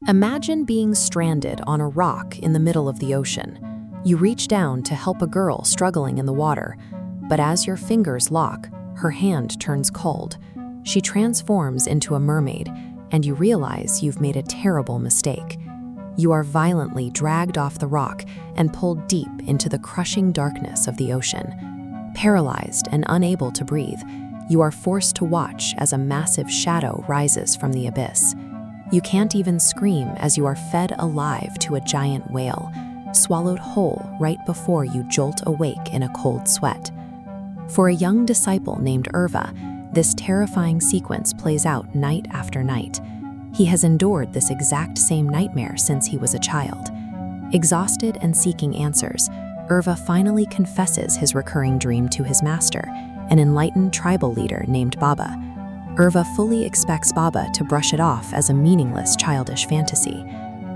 Imagine being stranded on a rock in the middle of the ocean. You reach down to help a girl struggling in the water, but as your fingers lock, her hand turns cold. She transforms into a mermaid, and you realize you've made a terrible mistake. You are violently dragged off the rock and pulled deep into the crushing darkness of the ocean. Paralyzed and unable to breathe, you are forced to watch as a massive shadow rises from the abyss. You can't even scream as you are fed alive to a giant whale, swallowed whole right before you jolt awake in a cold sweat. For a young disciple named Irva, this terrifying sequence plays out night after night. He has endured this exact same nightmare since he was a child. Exhausted and seeking answers, Irva finally confesses his recurring dream to his master, an enlightened tribal leader named Baba. Irva fully expects Baba to brush it off as a meaningless childish fantasy.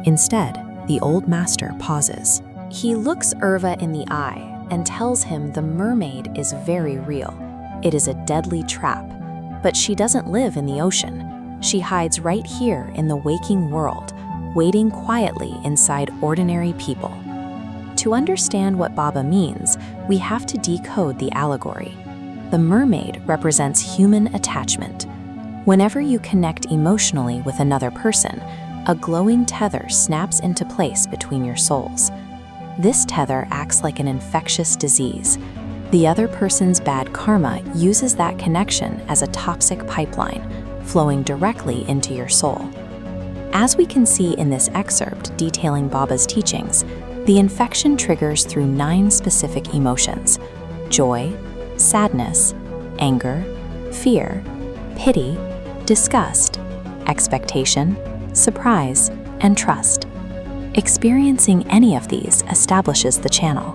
Instead, the old master pauses. He looks Irva in the eye and tells him the mermaid is very real. It is a deadly trap, but she doesn't live in the ocean. She hides right here in the waking world, waiting quietly inside ordinary people. To understand what Baba means, we have to decode the allegory. The mermaid represents human attachment. Whenever you connect emotionally with another person, a glowing tether snaps into place between your souls. This tether acts like an infectious disease. The other person's bad karma uses that connection as a toxic pipeline, flowing directly into your soul. As we can see in this excerpt detailing Baba's teachings, the infection triggers through 9 specific emotions: joy, sadness, anger, fear, pity, disgust, expectation, surprise, and trust. Experiencing any of these establishes the channel.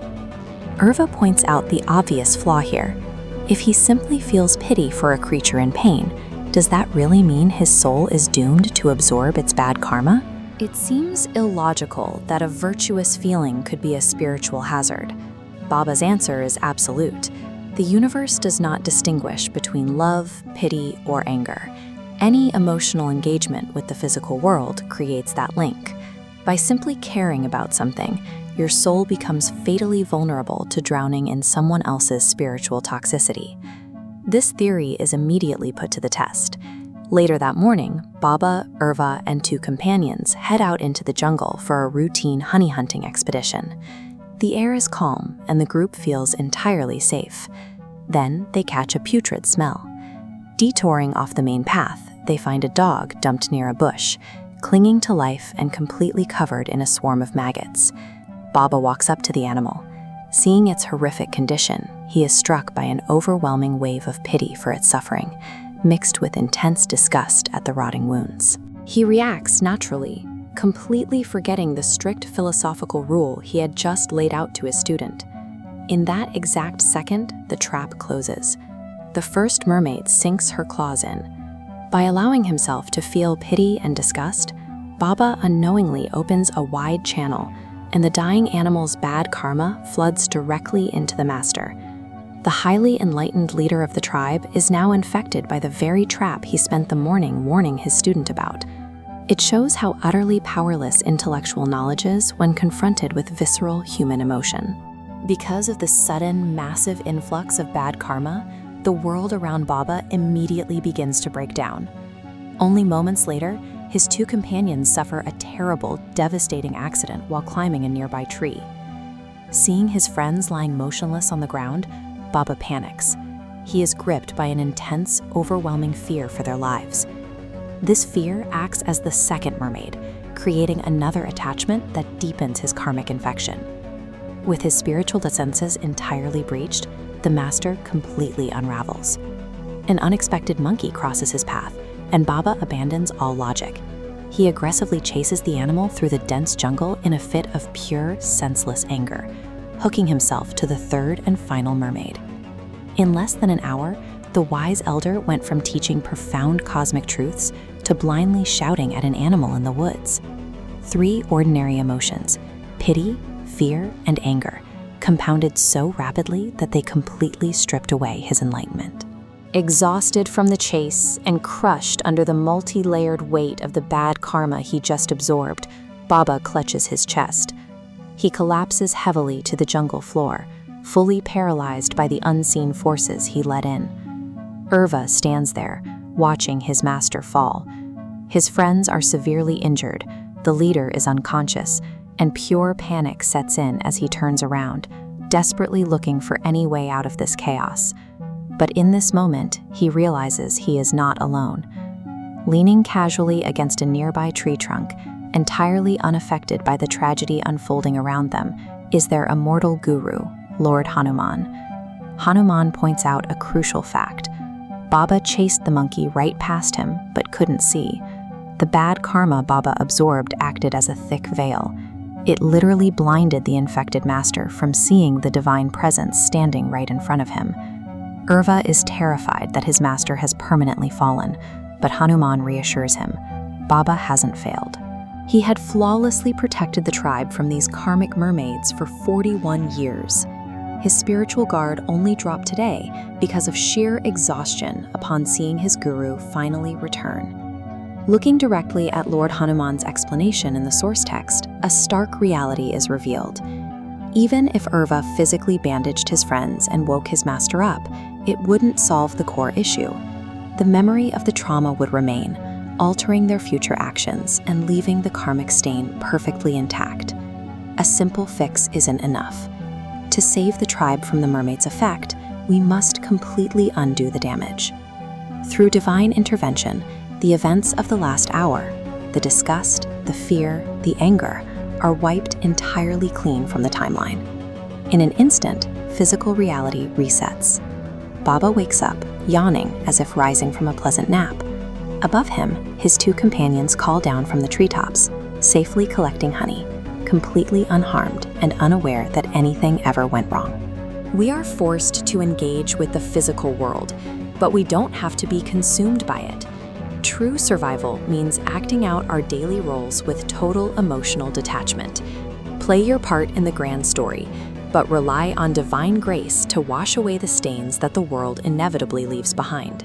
Irva points out the obvious flaw here. If he simply feels pity for a creature in pain, does that really mean his soul is doomed to absorb its bad karma? It seems illogical that a virtuous feeling could be a spiritual hazard. Baba's answer is absolute. The universe does not distinguish between love, pity, or anger. Any emotional engagement with the physical world creates that link. By simply caring about something, your soul becomes fatally vulnerable to drowning in someone else's spiritual toxicity. This theory is immediately put to the test. Later that morning, Baba, Irva, and 2 companions head out into the jungle for a routine honey hunting expedition. The air is calm, and the group feels entirely safe. Then they catch a putrid smell. Detouring off the main path, they find a dog dumped near a bush, clinging to life and completely covered in a swarm of maggots. Baba walks up to the animal. Seeing its horrific condition, he is struck by an overwhelming wave of pity for its suffering, mixed with intense disgust at the rotting wounds. He reacts naturally, completely forgetting the strict philosophical rule he had just laid out to his student. In that exact second, the trap closes. The first mermaid sinks her claws in. By allowing himself to feel pity and disgust, Baba unknowingly opens a wide channel, and the dying animal's bad karma floods directly into the master. The highly enlightened leader of the tribe is now infected by the very trap he spent the morning warning his student about. It shows how utterly powerless intellectual knowledge is when confronted with visceral human emotion. Because of the sudden, massive influx of bad karma, the world around Baba immediately begins to break down. Only moments later, his 2 companions suffer a terrible, devastating accident while climbing a nearby tree. Seeing his friends lying motionless on the ground, Baba panics. He is gripped by an intense, overwhelming fear for their lives. This fear acts as the second mermaid, creating another attachment that deepens his karmic infection. With his spiritual senses entirely breached, the master completely unravels. An unexpected monkey crosses his path, and Baba abandons all logic. He aggressively chases the animal through the dense jungle in a fit of pure, senseless anger, hooking himself to the 3rd and final mermaid. In less than an hour, the wise elder went from teaching profound cosmic truths to blindly shouting at an animal in the woods. 3 ordinary emotions, pity, fear, and anger, compounded so rapidly that they completely stripped away his enlightenment. Exhausted from the chase and crushed under the multi-layered weight of the bad karma he just absorbed, Baba clutches his chest. He collapses heavily to the jungle floor, fully paralyzed by the unseen forces he let in. Urva stands there, watching his master fall. His friends are severely injured, the leader is unconscious, and pure panic sets in as he turns around, desperately looking for any way out of this chaos. But in this moment, he realizes he is not alone. Leaning casually against a nearby tree trunk, entirely unaffected by the tragedy unfolding around them, is their immortal guru, Lord Hanuman. Hanuman points out a crucial fact. Baba chased the monkey right past him, but couldn't see. The bad karma Baba absorbed acted as a thick veil. It literally blinded the infected master from seeing the divine presence standing right in front of him. Urva is terrified that his master has permanently fallen, but Hanuman reassures him. Baba hasn't failed. He had flawlessly protected the tribe from these karmic mermaids for 41 years. His spiritual guard only dropped today because of sheer exhaustion upon seeing his guru finally return. Looking directly at Lord Hanuman's explanation in the source text, a stark reality is revealed. Even if Urva physically bandaged his friends and woke his master up, it wouldn't solve the core issue. The memory of the trauma would remain, altering their future actions and leaving the karmic stain perfectly intact. A simple fix isn't enough. To save the tribe from the mermaid's effect, we must completely undo the damage. Through divine intervention, the events of the last hour, the disgust, the fear, the anger, are wiped entirely clean from the timeline. In an instant, physical reality resets. Baba wakes up, yawning as if rising from a pleasant nap. Above him, his two companions call down from the treetops, safely collecting honey, completely unharmed and unaware that anything ever went wrong. We are forced to engage with the physical world, but we don't have to be consumed by it. True survival means acting out our daily roles with total emotional detachment. Play your part in the grand story, but rely on divine grace to wash away the stains that the world inevitably leaves behind.